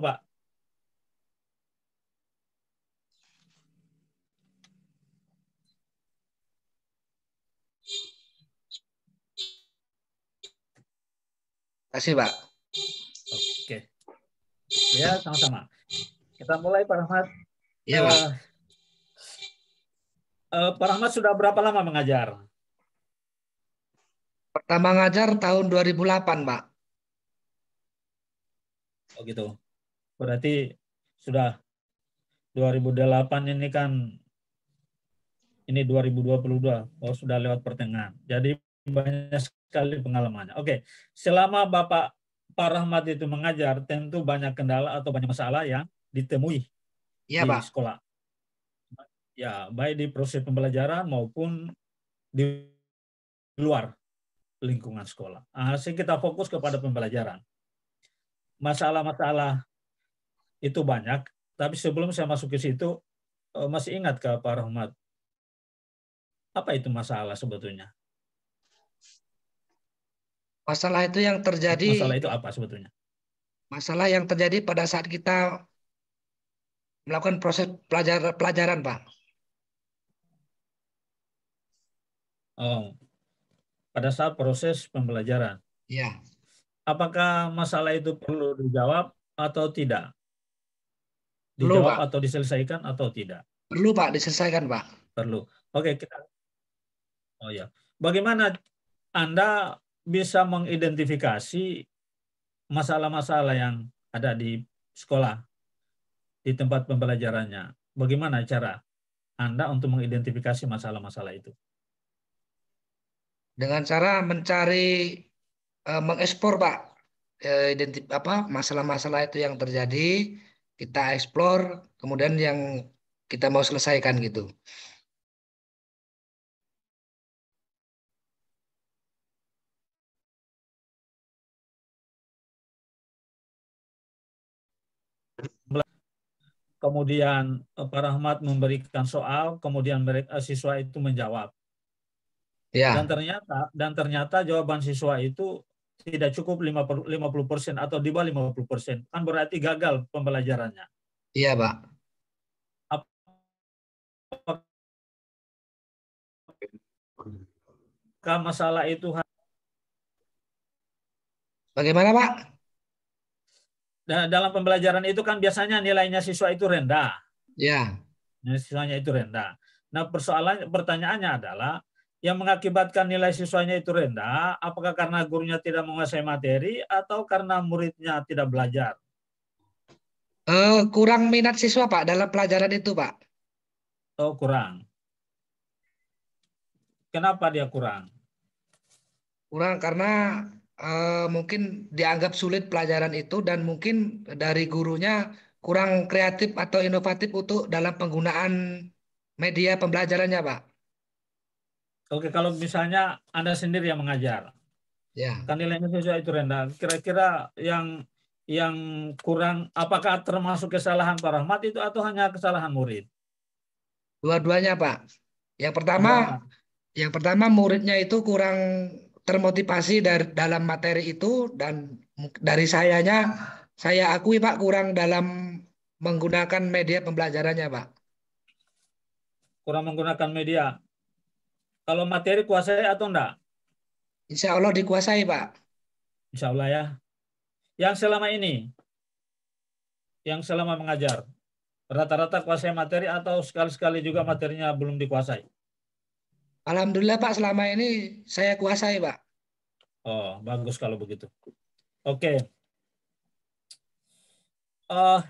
Pak. Kasih, Pak. Oke, ya sama-sama. Kita mulai Pak Rahmat. Iya, Pak. Eh, Pak Rahmat sudah berapa lama mengajar? Pertama ngajar tahun 2008, Pak. Oh gitu. Berarti sudah 2008 ini kan, ini 2022. Oh sudah lewat pertengahan. Jadi banyak sekali pengalamannya. Oke, selama Pak Rahmat itu mengajar, tentu banyak kendala atau banyak masalah yang ditemui Iya, di Pak. sekolah. Ya, baik di proses pembelajaran maupun di luar lingkungan sekolah. Asik kita fokus kepada pembelajaran. Masalah-masalah itu banyak, tapi sebelum saya masuk ke situ, masih ingat ke Pak Rahmat, apa itu masalah sebetulnya? Masalah itu yang terjadi, Masalah itu apa sebetulnya? masalah yang terjadi pada saat kita melakukan proses pelajaran, Pak. Oh, pada saat proses pembelajaran. Iya. Apakah masalah itu perlu dijawab atau tidak? Perlu, Dijawab Pak. atau diselesaikan atau tidak? Perlu, Pak, diselesaikan, Pak. Perlu. Oke, kita. Oh ya. Bagaimana Anda bisa mengidentifikasi masalah-masalah yang ada di sekolah, di tempat pembelajarannya? Bagaimana cara Anda untuk mengidentifikasi masalah-masalah itu? Dengan cara mencari, mengekspor, Pak, apa masalah-masalah itu yang terjadi, kita eksplor, kemudian yang kita mau selesaikan gitu. Kemudian Pak Rahmat memberikan soal, kemudian mereka siswa itu menjawab. Ya, Dan ternyata jawaban siswa itu tidak cukup 50% atau di bawah 50%. Kan berarti gagal pembelajarannya. iya, Pak. Apakah masalah itu Bagaimana, Pak? dalam pembelajaran itu kan biasanya nilainya siswa itu rendah. Ya. Nilai siswanya itu rendah. Nah, pertanyaannya adalah yang mengakibatkan nilai siswanya itu rendah, apakah karena gurunya tidak menguasai materi atau karena muridnya tidak belajar? Kurang minat siswa, Pak, dalam pelajaran itu, Pak. Oh, kurang. Kenapa dia kurang? Kurang karena mungkin dianggap sulit pelajaran itu dan mungkin dari gurunya kurang kreatif atau inovatif untuk dalam penggunaan media pembelajarannya, Pak. Oke, kalau misalnya Anda sendiri yang mengajar, Ya, kan nilainya siswa itu rendah. Kira-kira yang kurang, apakah termasuk kesalahan Pak Rahmat itu atau hanya kesalahan murid? dua-duanya, Pak. Yang pertama, Keduanya. yang pertama muridnya itu kurang termotivasi dari dalam materi itu dan dari sayanya saya akui, Pak, kurang dalam menggunakan media pembelajarannya, Pak. Kurang menggunakan media. Kalau materi kuasai atau enggak? Insya Allah dikuasai, Pak. Insya Allah ya. Yang selama ini, yang selama mengajar, rata-rata kuasai materi atau sekali-sekali juga materinya belum dikuasai? Alhamdulillah, Pak, selama ini saya kuasai, Pak. Oh, bagus kalau begitu. Oke. Eh,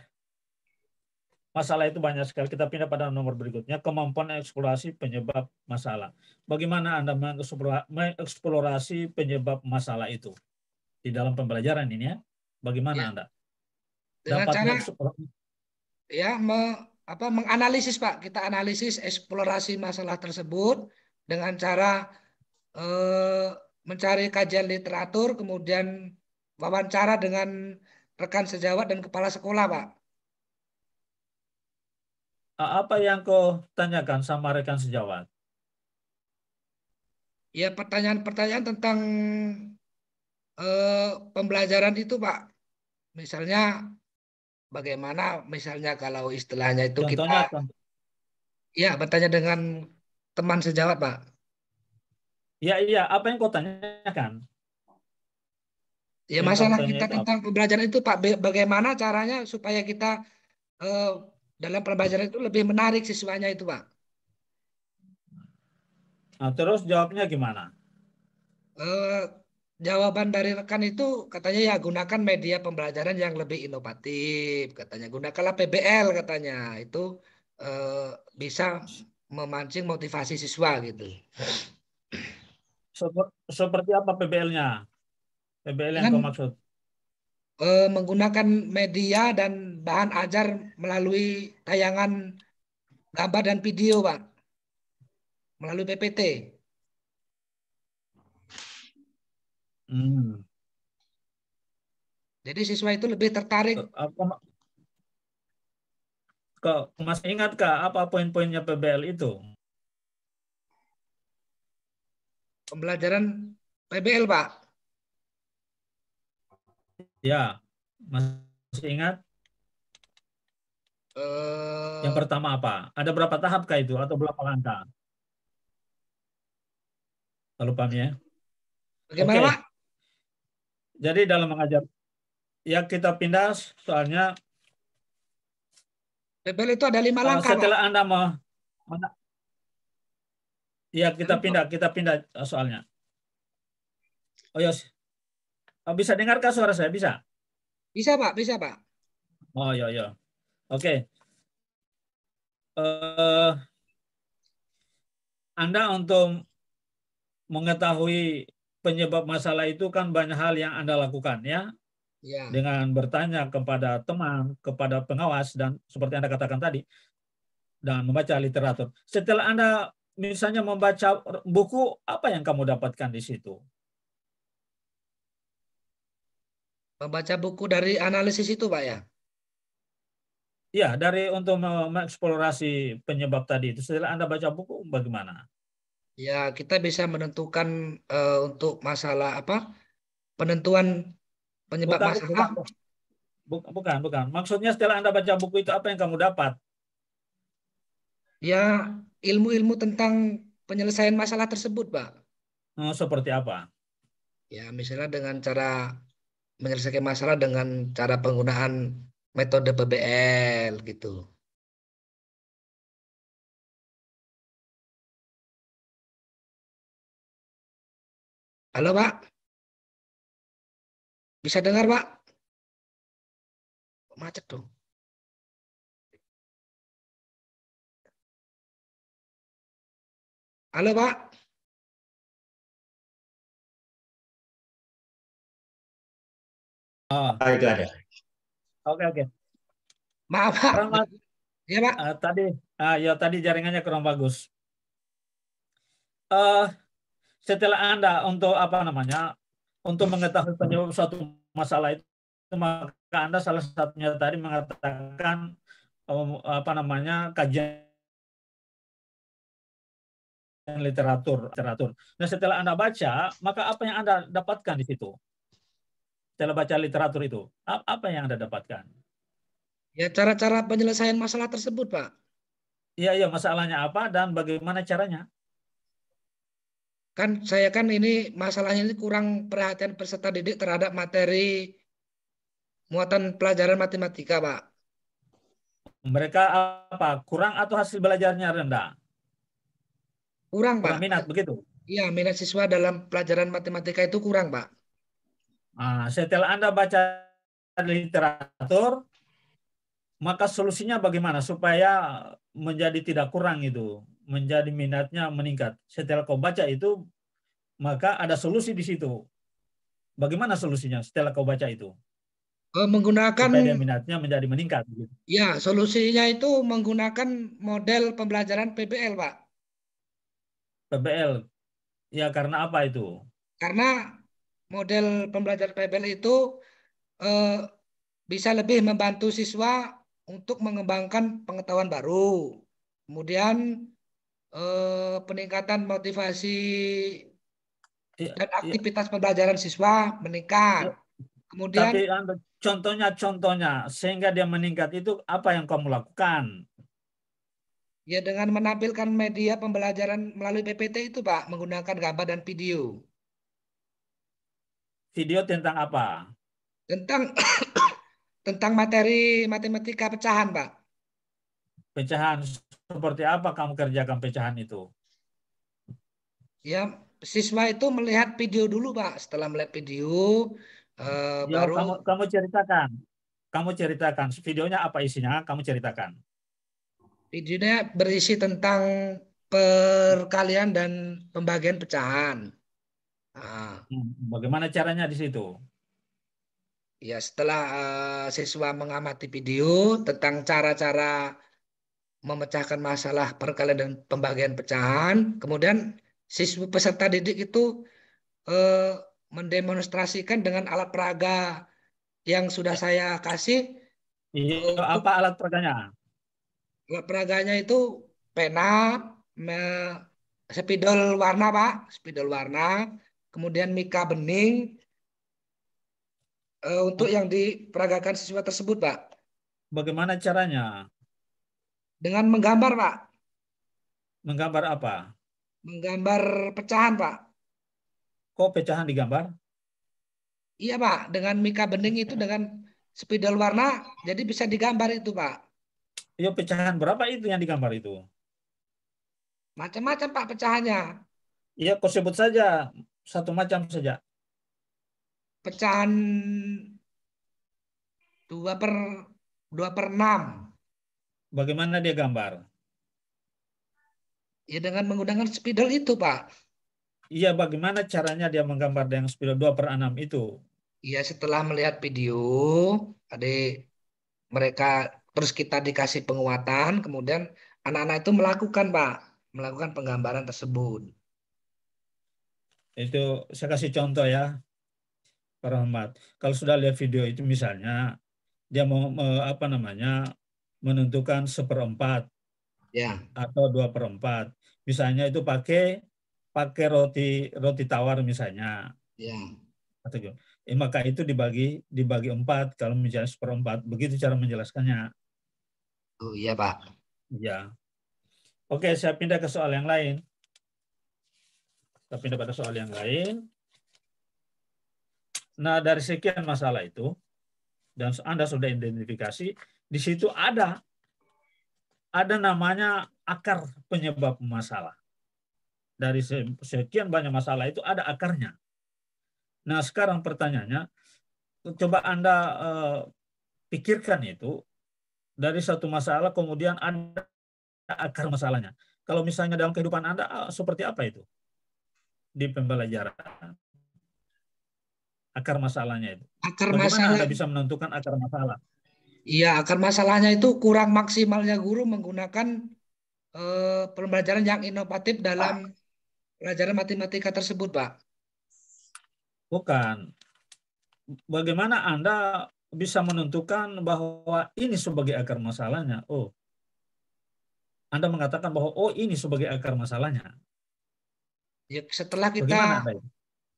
masalah itu banyak sekali. Kita pindah pada nomor berikutnya, kemampuan eksplorasi penyebab masalah. Bagaimana Anda mengeksplorasi penyebab masalah itu di dalam pembelajaran ini ya? Bagaimana Ya, Anda dengan dapat cara mengeksplorasi? ya menganalisis, Pak. Kita analisis eksplorasi masalah tersebut dengan cara eh, mencari kajian literatur, kemudian wawancara dengan rekan sejawat dan kepala sekolah, Pak. Apa yang kau tanyakan sama rekan sejawat? Ya, pertanyaan-pertanyaan tentang pembelajaran itu, Pak. Misalnya bagaimana misalnya kalau istilahnya itu kita Contohnya, ya bertanya dengan teman sejawat, Pak. ya iya, apa yang kau tanyakan? Ya Yang kamu masalah tanya kita itu apa? tentang pembelajaran itu Pak, bagaimana caranya supaya kita eh, dalam pembelajaran itu lebih menarik siswanya itu Pak. Nah, terus jawabnya gimana? Eh, Jawaban dari rekan itu katanya ya gunakan media pembelajaran yang lebih inovatif, katanya gunakanlah PBL katanya itu eh, bisa memancing motivasi siswa gitu. Seperti apa PBL-nya? PBL yang kau Dengan maksud? menggunakan media dan bahan ajar melalui tayangan gambar dan video Pak, melalui PPT. Hmm. Jadi siswa itu lebih tertarik Kau, kau masih ingat kah apa poin-poinnya PBL itu? pembelajaran PBL Pak. Ya, masih ingat? Yang Eh, pertama apa? Ada berapa tahap kah itu atau berapa langkah? Kalau paham ya. Bagaimana Pak? Oke, jadi dalam mengajar, ya kita pindah soalnya PBL itu ada 5 langkah Pak. setelah Anda mau, ya kita Halo, Pak. pindah soalnya. Oh ya, bisa dengarkah suara saya? Bisa? Bisa Pak, bisa Pak. Oh ya ya. Oke. Eh, Anda untuk mengetahui penyebab masalah itu kan banyak hal yang Anda lakukan ya, Ya. dengan bertanya kepada teman, kepada pengawas dan seperti Anda katakan tadi, dan membaca literatur. Setelah Anda misalnya membaca buku, apa yang kamu dapatkan di situ? Membaca buku dari analisis itu Pak ya. Ya, dari untuk mengeksplorasi penyebab tadi itu. Setelah Anda baca buku, bagaimana? Ya, kita bisa menentukan untuk masalah apa? Penentuan penyebab Bukan, masalah. bukan, bukan, bukan. Maksudnya setelah Anda baca buku itu, apa yang kamu dapat? Ya, ilmu-ilmu tentang penyelesaian masalah tersebut, Pak. Seperti apa? Ya, misalnya dengan cara menyelesaikan masalah dengan cara penggunaan metode PBL gitu. Halo, Pak. Bisa dengar, Pak? Kok macet dong. Halo, Pak. Oh, Ah, itu ada. oke, oke. Maaf, Pak. Kurang mas, Ya, Pak. tadi, ya tadi jaringannya kurang bagus. Eh, Setelah Anda untuk apa namanya, untuk mengetahui penyebab suatu masalah itu, maka Anda salah satunya tadi mengatakan apa namanya, kajian literatur. Nah, setelah Anda baca, maka apa yang Anda dapatkan di situ? Setelah baca literatur itu, apa yang Anda dapatkan? Ya, cara-cara penyelesaian masalah tersebut, Pak. Iya, iya, masalahnya apa dan bagaimana caranya? Kan saya kan ini masalahnya ini kurang perhatian peserta didik terhadap materi muatan pelajaran matematika, Pak. Mereka apa? Kurang atau hasil belajarnya rendah? Kurang, Pak. Kurang minat begitu. Iya, minat siswa dalam pelajaran matematika itu kurang, Pak. Setelah Anda baca literatur, maka solusinya bagaimana supaya menjadi tidak kurang itu, menjadi minatnya meningkat. Setelah kau baca itu, maka ada solusi di situ. Bagaimana solusinya setelah kau baca itu? Menggunakan Supaya dia minatnya menjadi meningkat. Gitu. ya solusinya itu menggunakan model pembelajaran PBL, Pak. PBL, ya karena apa itu? Karena model pembelajaran PBL itu eh, bisa lebih membantu siswa untuk mengembangkan pengetahuan baru. Kemudian peningkatan motivasi Ya, dan ya, aktivitas pembelajaran siswa meningkat. ya, Kemudian tapi contohnya sehingga dia meningkat itu apa yang kamu lakukan? Ya dengan menampilkan media pembelajaran melalui PPT itu Pak, menggunakan gambar dan video. Video tentang apa? Tentang tentang materi matematika pecahan Pak. Pecahan seperti apa kamu kerjakan pecahan itu? Ya siswa itu melihat video dulu Pak. Setelah melihat video Ya, baru kamu ceritakan. Kamu ceritakan videonya apa isinya? Kamu ceritakan. videonya berisi tentang perkalian dan pembagian pecahan. Nah, Bagaimana caranya di situ? ya setelah siswa mengamati video tentang cara-cara memecahkan masalah perkalian dan pembagian pecahan, kemudian siswa peserta didik itu eh, mendemonstrasikan dengan alat peraga yang sudah saya kasih. Iya, Untuk apa alat peraganya? alat peraganya itu pena, spidol warna Pak, spidol warna, kemudian mika bening untuk yang diperagakan siswa tersebut Pak. Bagaimana caranya? Dengan menggambar Pak, Menggambar apa? menggambar pecahan Pak. Kok pecahan digambar? Iya Pak, dengan mika bening itu dengan spidol warna, jadi bisa digambar itu Pak. Iya, pecahan berapa itu yang digambar itu? Macam-macam Pak pecahannya. Iya, kau sebut saja satu macam saja. Pecahan 2 per 6. Bagaimana dia gambar? Ya dengan menggunakan spidol itu Pak. Iya, bagaimana caranya dia menggambar yang spidol 2/6 itu? Ya setelah melihat video, adik mereka terus kita dikasih penguatan, kemudian anak-anak itu melakukan Pak, melakukan penggambaran tersebut. Itu saya kasih contoh ya, Pak Rahmat. Kalau sudah lihat video itu misalnya, dia mau apa namanya menentukan 1/4 Ya, atau 2/4. Misalnya itu pakai pakai roti roti tawar misalnya. ya. Atau gitu. Maka itu dibagi dibagi 4 kalau misalnya 1/4. Begitu cara menjelaskannya. Oh iya Pak. Ya. Oke, saya pindah ke soal yang lain. Kita pindah pada soal yang lain. Nah, dari sekian masalah itu, dan Anda sudah identifikasi, di situ ada namanya akar penyebab masalah. Dari sekian banyak masalah itu ada akarnya. Nah, sekarang pertanyaannya, coba Anda pikirkan itu, dari satu masalah kemudian ada akar masalahnya. Kalau misalnya dalam kehidupan Anda, seperti apa itu di pembelajaran? Akar masalahnya itu. Akar Bagaimana masalah, Anda bisa menentukan akar masalah? iya akar masalahnya itu kurang maksimalnya guru menggunakan pembelajaran yang inovatif dalam pelajaran matematika tersebut Pak. Bukan. Bagaimana Anda bisa menentukan bahwa ini sebagai akar masalahnya? Oh, Anda mengatakan bahwa oh ini sebagai akar masalahnya. Ya, Bagaimana Anda?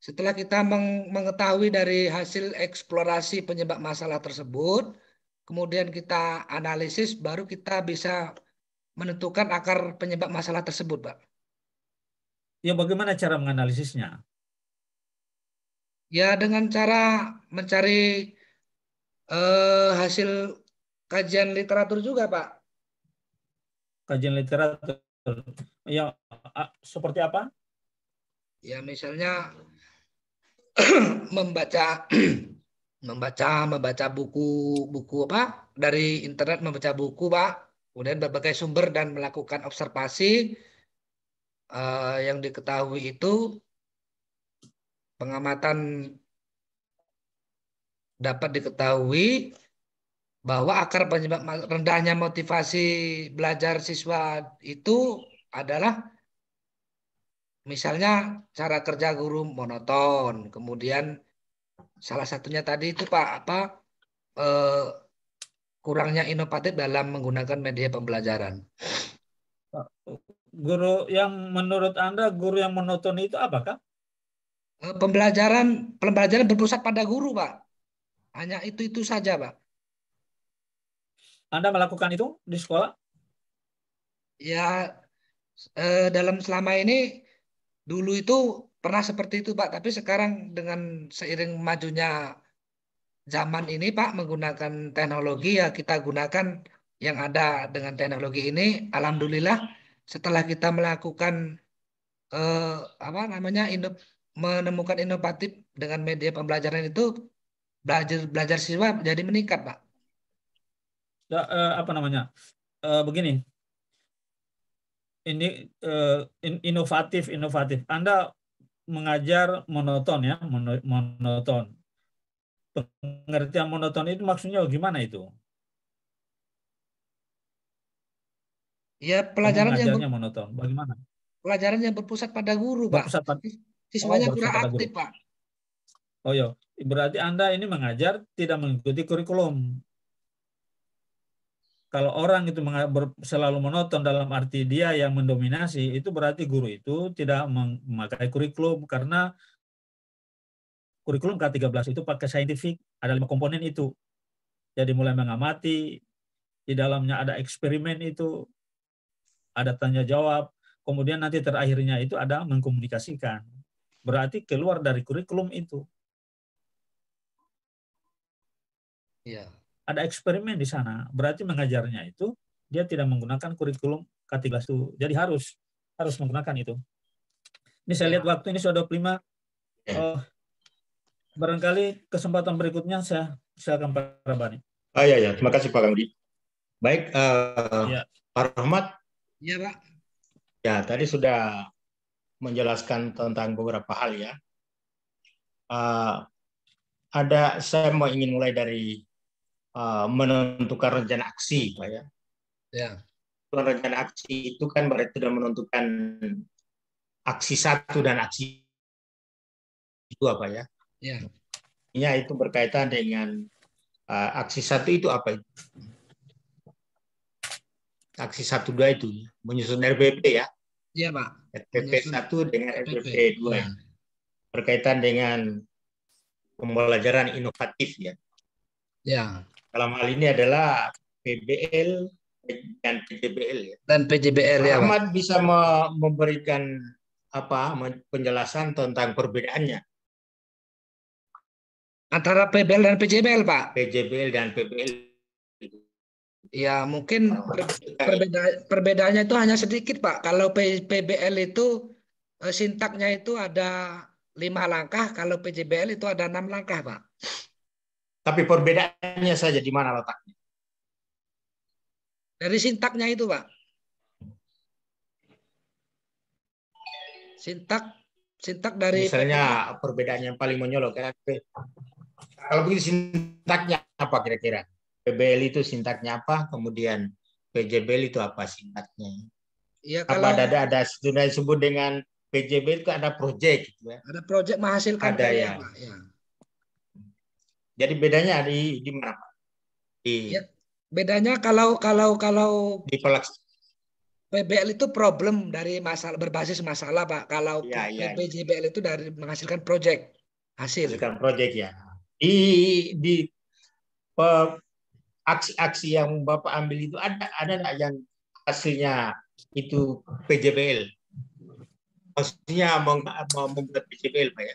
setelah kita mengetahui dari hasil eksplorasi penyebab masalah tersebut, kemudian kita analisis, baru kita bisa menentukan akar penyebab masalah tersebut, Pak. Ya, bagaimana cara menganalisisnya? Ya dengan cara mencari hasil kajian literatur juga, Pak. Kajian literatur. Ya, seperti apa? Ya misalnya membaca membaca buku apa dari internet, membaca buku Pak, kemudian berbagai sumber dan melakukan observasi yang diketahui itu pengamatan dapat diketahui bahwa akar penyebab rendahnya motivasi belajar siswa itu adalah misalnya cara kerja guru monoton, kemudian salah satunya tadi itu Pak apa eh, kurangnya inovatif dalam menggunakan media pembelajaran. Guru yang menurut Anda guru yang monoton itu apakah? Pembelajaran pembelajaran berpusat pada guru, Pak. Hanya itu saja, Pak. Anda melakukan itu di sekolah? Ya, dalam selama ini dulu itu pernah seperti itu, Pak. Tapi sekarang dengan seiring majunya zaman ini, Pak, menggunakan teknologi ya kita gunakan yang ada dengan teknologi ini. Alhamdulillah, setelah kita melakukan eh, apa namanya menemukan inovatif dengan media pembelajaran itu, belajar belajar siswa jadi meningkat, Pak. Apa namanya? Begini, ini inovatif, inovatif. Anda mengajar monoton ya, monoton. Pengertian monoton itu maksudnya gimana itu? Ya, Mengajarnya monoton. Bagaimana? pelajaran yang berpusat pada guru, Pak. Berpusat pada, oh, Siswanya berpusat kurang pada guru. aktif, Pak. Oh ya, berarti Anda ini mengajar tidak mengikuti kurikulum. Kalau orang itu selalu monoton dalam arti dia yang mendominasi, itu berarti guru itu tidak memakai kurikulum karena kurikulum K13 itu pakai saintifik, ada 5 komponen itu. Jadi mulai mengamati, di dalamnya ada eksperimen itu, ada tanya jawab, kemudian nanti terakhirnya itu ada mengkomunikasikan. Berarti keluar dari kurikulum itu. Iya. Ada eksperimen di sana, berarti mengajarnya itu dia tidak menggunakan kurikulum K13 itu. Jadi harus menggunakan itu. Ini saya lihat Ya. waktu ini sudah 25. Barangkali kesempatan berikutnya saya silakan Pak Rabani. Ya, ya. Terima kasih Pak Kamdi. Baik, Ya. Pak Rahmat. Iya, Pak. Ya, tadi sudah menjelaskan tentang beberapa hal ya. Saya ingin mulai dari menentukan rencana aksi, Pak ya. Ya. Rencana aksi itu kan berarti sudah menentukan aksi 1 dan aksi 2, Pak ya. Ya. Ini itu berkaitan dengan aksi 1 itu apa itu? Aksi 1-2 itu menyusun RPP ya. Iya, Pak. RPP 1 dengan RPP 2 Ya. berkaitan dengan pembelajaran inovatif ya. Ya. Dalam hal ini adalah PBL dan PJBL ya. Dan PJBL Pak ya, Pak. Ahmad bisa memberikan penjelasan tentang perbedaannya Antara PBL dan PJBL, Pak. PJBL dan PBL. Ya, mungkin perbedaannya itu hanya sedikit, Pak. Kalau PBL itu sintaknya itu ada 5 langkah, kalau PJBL itu ada 6 langkah, Pak. Tapi perbedaannya saja di mana letaknya? Dari sintaknya itu, Pak. Sintak dari misalnya perbedaan yang paling menyolok ya. Kalau begitu sintaknya apa kira-kira? PBL itu sintaknya apa? Kemudian PJBL itu apa sintaknya? Ya, kalau ada sudah disebut dengan PJBL itu ada proyek gitu ya. Ada proyek menghasilkan ada karya, ya. Pak. Ya. Jadi bedanya di mana, Pak? Ya, bedanya kalau di pelaksanaan PBL itu problem dari masalah berbasis masalah, Pak. Kalau PJBL itu dari menghasilkan proyek hasil. Menghasilkan proyek ya. Di aksi-aksi yang Bapak ambil itu ada nggak yang hasilnya itu PJBL? Maksudnya membuat PJBL, Pak ya?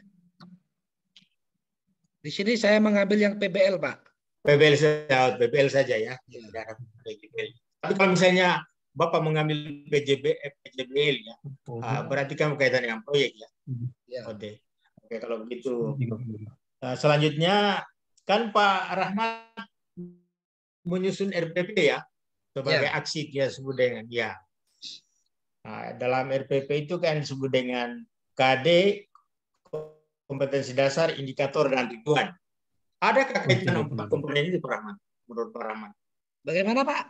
Di sini saya mengambil yang PBL, Pak. PBL saja ya. PJBL. Tapi kalau misalnya Bapak mengambil PJBL ya, berarti kan berkaitan dengan proyek ya. Ya. Oke, kalau begitu. Selanjutnya kan Pak Rahmat menyusun RPP ya sebagai aksi dia sebut dengan ya. Dalam RPP itu kan disebut dengan KD, kompetensi dasar, indikator, dan tujuan. Adakah kaitan 4 komponen itu, Pak Rahmat? Menurut Pak Rahmat? Bagaimana, Pak?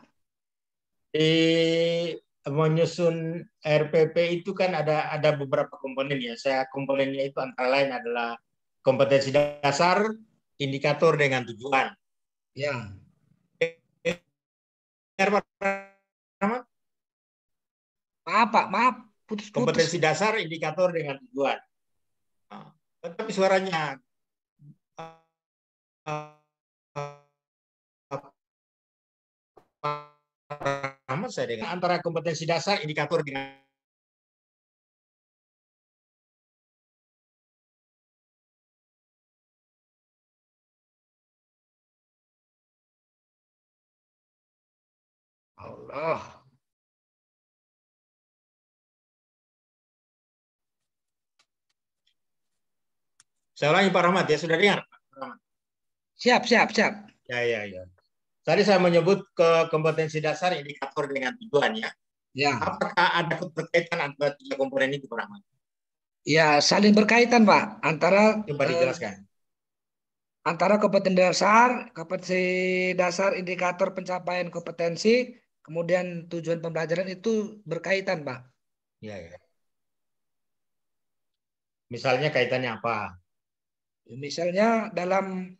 Menyusun RPP itu kan ada beberapa komponen ya. Komponennya itu antara lain adalah kompetensi dasar, indikator, dengan tujuan. Ya. Pak Rahmat? Maaf, putus-putus. Kompetensi dasar, indikator, dengan tujuan. Tapi suaranya saya dengan antara kompetensi dasar indikator dengan Allah. Saya ulangi Pak Rahmat ya, sudah dengar Pak Rahmat? Siap. Ya. Tadi saya menyebut ke kompetensi dasar indikator dengan tujuan ya. Ya. Apakah ada keterkaitan antara tiga komponen itu Pak Rahmat? Ya, saling berkaitan, Pak, antara Coba dijelaskan. Antara kompetensi dasar indikator pencapaian kompetensi, kemudian tujuan pembelajaran itu berkaitan, Pak. Ya. Misalnya kaitannya apa? Misalnya dalam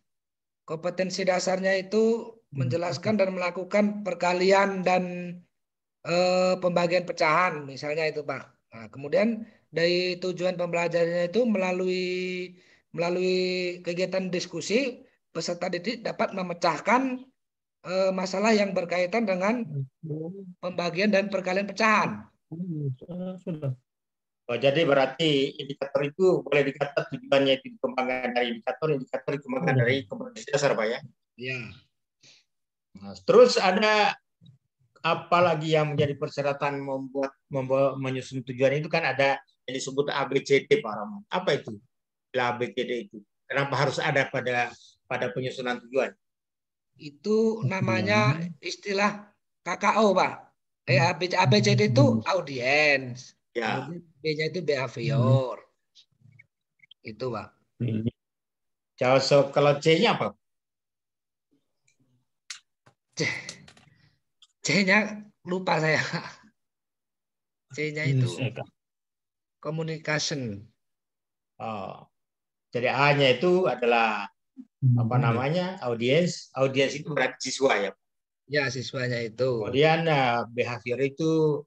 kompetensi dasarnya itu menjelaskan dan melakukan perkalian dan pembagian pecahan, misalnya itu, Pak. Nah, kemudian dari tujuan pembelajarannya itu melalui kegiatan diskusi, peserta didik dapat memecahkan masalah yang berkaitan dengan pembagian dan perkalian pecahan. Sudah. Oh, jadi berarti indikator itu boleh dikata tujuannya itu dikembangkan dari indikator dikembangkan dari kompetensi dasar, Pak ya? Ya. Nah, terus ada apa lagi yang menjadi persyaratan menyusun tujuan itu kan ada yang disebut ABCD, Pak Rahmat. Apa itu? ABCD itu. Kenapa harus ada pada penyusunan tujuan? Itu namanya istilah KKO, Pak. ABCD itu audiens. Ya. Kemudian B-nya itu behavior. Itu, Pak. Kalau C-nya apa? C-nya lupa saya. C-nya itu communication. Oh. Jadi A-nya itu adalah apa namanya? Audiens. Audiens itu berarti siswa ya. Ya, siswanya itu. Kemudian behavior itu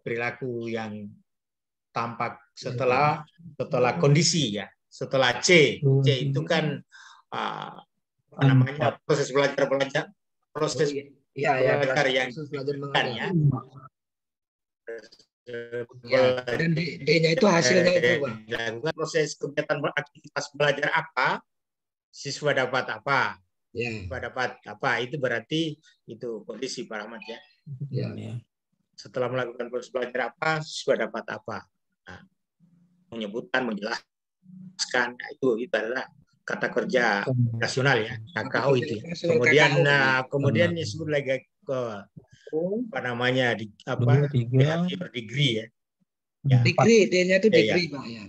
perilaku yang tampak setelah kondisi ya. Setelah C itu kan apa namanya? Proses belajar yang kan ya. Dan D-nya itu hasilnya itu, Pak. Dilakukan proses kegiatan aktivitas belajar apa, siswa dapat apa. Ya. Siswa dapat apa, itu berarti itu kondisi Pak Rahmat ya. Ya. Setelah melakukan proses belajar apa, siswa dapat apa. Nah, menyebutkan, menjelaskan, itu adalah kata kerja nasional ya, KKO itu. Kemudian disebut lagi ke apa namanya behavior degree ya. Degree, D-nya itu degree, Pak ya.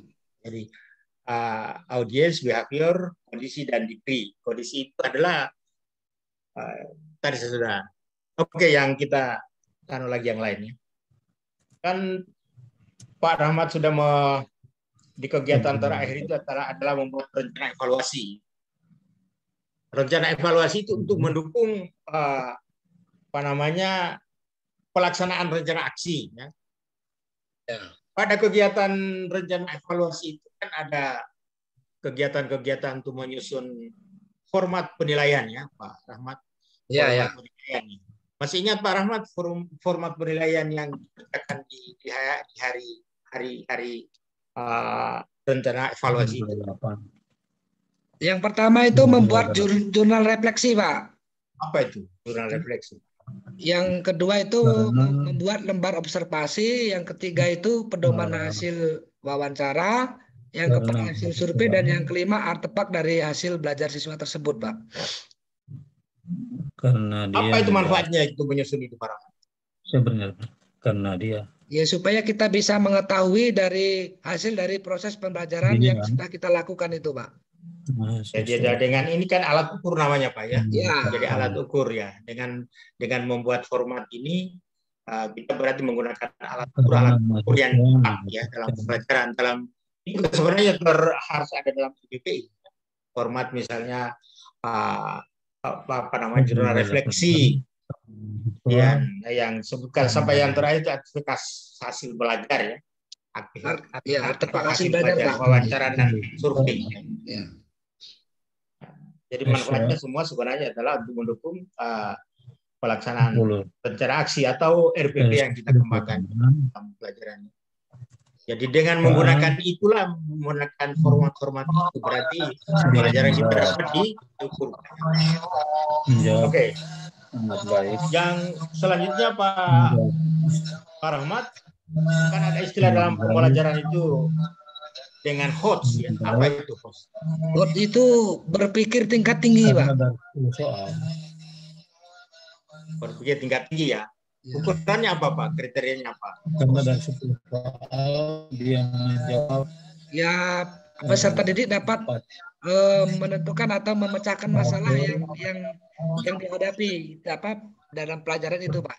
Jadi audience, behavior, kondisi dan degree. Kondisi itu adalah tadi saya sudah. Oke, yang kita lagi yang lainnya. Kan Pak Rahmat sudah di kegiatan terakhir itu adalah membuat rencana evaluasi. Rencana evaluasi itu untuk mendukung apa namanya pelaksanaan rencana aksi ya. Pada kegiatan rencana evaluasi itu kan ada kegiatan-kegiatan untuk menyusun format penilaian ya Pak Rahmat. Ya. Penilaian. Masih ingat Pak Rahmat format penilaian yang dikerjakan di hari rencana evaluasi itu? Yang pertama itu membuat jurnal refleksi, Pak. Apa itu jurnal refleksi? Yang kedua itu membuat lembar observasi, yang ketiga itu pedoman hasil wawancara, yang keempat hasil survei, dan yang kelima artefak dari hasil belajar siswa tersebut, Pak. Karena dia apa itu manfaatnya itu menyusun itu, Pak? Sebenarnya karena dia ya supaya kita bisa mengetahui dari hasil dari proses pembelajaran yang sudah kita lakukan itu, Pak. Jadi dengan ini kan alat ukur namanya Pak ya. Ya. Jadi alat ukur ya. Dengan membuat format ini kita berarti menggunakan alat ukur yang ya dalam pembelajaran. Itu sebenarnya harus ada dalam PPI. Format misalnya apa namanya jurnal refleksi. Yang sebutkan sampai yang terakhir itu aktivitas hasil belajar ya. Aktivitas hasil belajar, wawancara dan survei. Ya. Jadi manfaatnya semua sebenarnya adalah untuk mendukung pelaksanaan rencana aksi atau RPP yang kita kembangkan dalam pelajaran. Jadi dengan menggunakan itulah, menggunakan format-format itu berarti pelajaran kita dapat diukur. Oke. Yang selanjutnya Pak Rahmat, kan ada istilah dalam pembelajaran itu dengan HOTS ya. Apa itu HOTS? HOTS itu berpikir tingkat tinggi, Pak. Berpikir tingkat tinggi ya. Ukurannya apa Pak? Kriterianya apa? Karena dari 10 soal dia menjawab, ya peserta didik dapat menentukan atau memecahkan masalah yang dihadapi dalam pelajaran itu, Pak.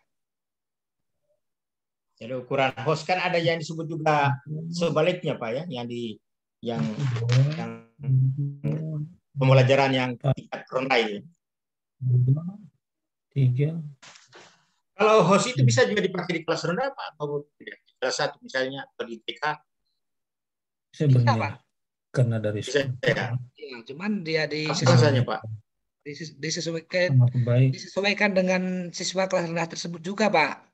Jadi ukuran HOTS kan ada yang disebut juga sebaliknya Pak ya, yang pembelajaran yang tingkat rendah ini. 3. Kalau HOTS itu bisa juga dipakai di kelas rendah Pak, atau di kelas 1 misalnya, atau di TK? Sebenarnya karena dari bisa, ya. Cuman dia disesuaikan dengan siswa kelas rendah tersebut juga, Pak.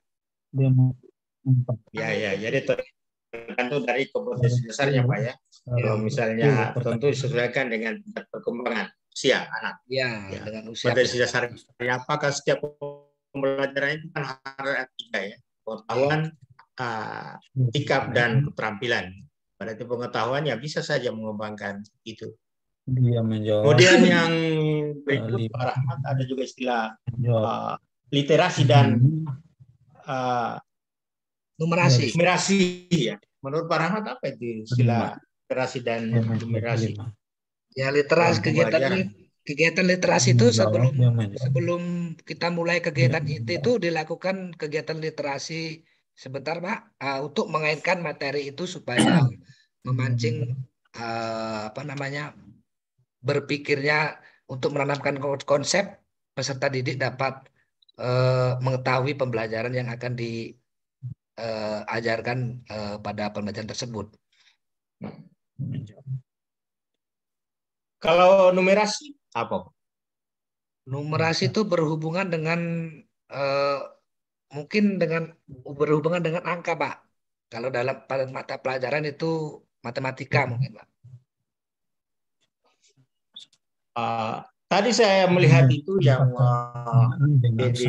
Ya, jadi tergantung dari kompetensi dasarnya Pak ya. Kalau misalnya tentu disesuaikan dengan tingkat perkembangan usia anak. Ya. Dengan usia. Kompetensi dasarnya apakah setiap pembelajaran itu kan ada 3 ya, pengetahuan, sikap dan keterampilan. Berarti pengetahuan ya bisa saja mengembangkan itu. Dia menjawab. Kemudian yang berikut Pak Rahmat, ada juga istilah literasi dan numerasi ya. Menurut Pak Rahmat apa itu istilah literasi dan numerasi? Ya, literasi kegiatan literasi itu sebelum kita mulai kegiatan itu dilakukan kegiatan literasi sebentar Pak, untuk mengaitkan materi itu supaya memancing berpikirnya untuk menanamkan konsep, peserta didik dapat mengetahui pembelajaran yang akan diajarkan pada pembelajaran tersebut. Kalau numerasi apa? Numerasi itu berhubungan dengan berhubungan dengan angka, Pak. Kalau pada mata pelajaran itu matematika mungkin, Pak. Tadi saya melihat itu yang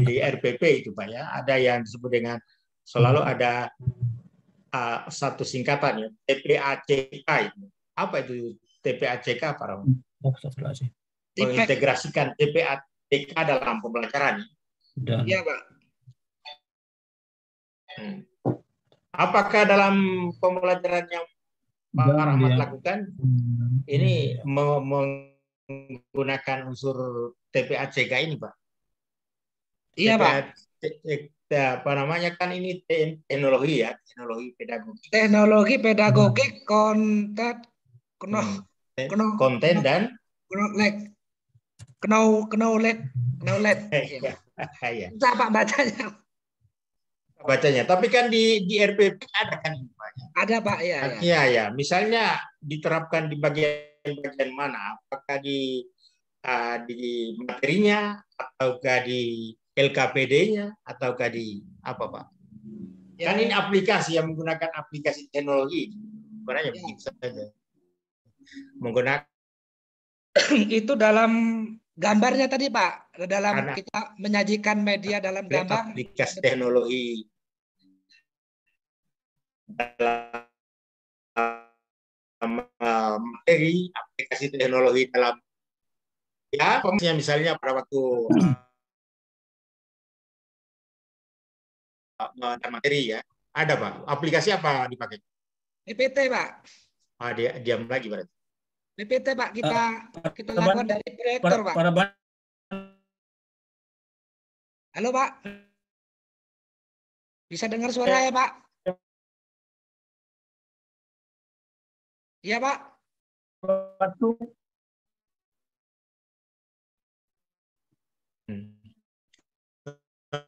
di RPP itu Pak ya, ada yang disebut dengan selalu ada satu singkatan ya, TPACK itu. Apa itu TPACK Pak Rahmat? Mengintegrasikan TPACK dalam pembelajaran. Iya Pak. Apakah dalam pembelajaran yang Pak Rahmat lakukan ini menggunakan unsur TPACK ini Pak? Iya Pak. Apa namanya kan ini teknologi ya, teknologi pedagogik. Teknologi pedagogik konten dan knowledge. Ya. Apa bacanya? Bacanya. Tapi kan di RPP ada kan ini Pak. Ada Pak ya. Artinya ya, misalnya diterapkan di bagian mana? Apakah di materinya, ataukah di LKPD-nya, ataukah di apa Pak? Ya. Kan ini aplikasi yang menggunakan aplikasi teknologi. Sebenarnya begitu saja. Menggunakan itu dalam gambarnya tadi Pak, dalam kita menyajikan media dalam gambar. Aplikasi teknologi dalam materi, aplikasi teknologi dalam ya, misalnya pada waktu materi ya, ada Pak. Aplikasi apa dipakai? PPT Pak. Diam lagi berarti. PPT Pak, kita lakukan dari proyektor Pak. Halo Pak, bisa dengar suara ya Pak? Iya Pak.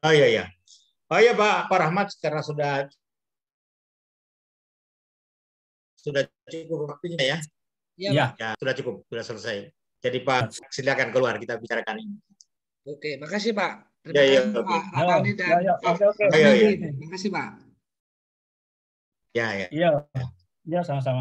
Oh iya. Oh iya Pak Rahmat, karena sudah cukup waktunya ya. Iya. Ya, sudah cukup, sudah selesai. Jadi Pak, silakan keluar kita bicarakan ini. Oke, makasih Pak. Terima Ya, kasih oke. Pak Rahmani dan Oke. Pak Nedi. Terima kasih Pak. Ya. Iya, sama-sama.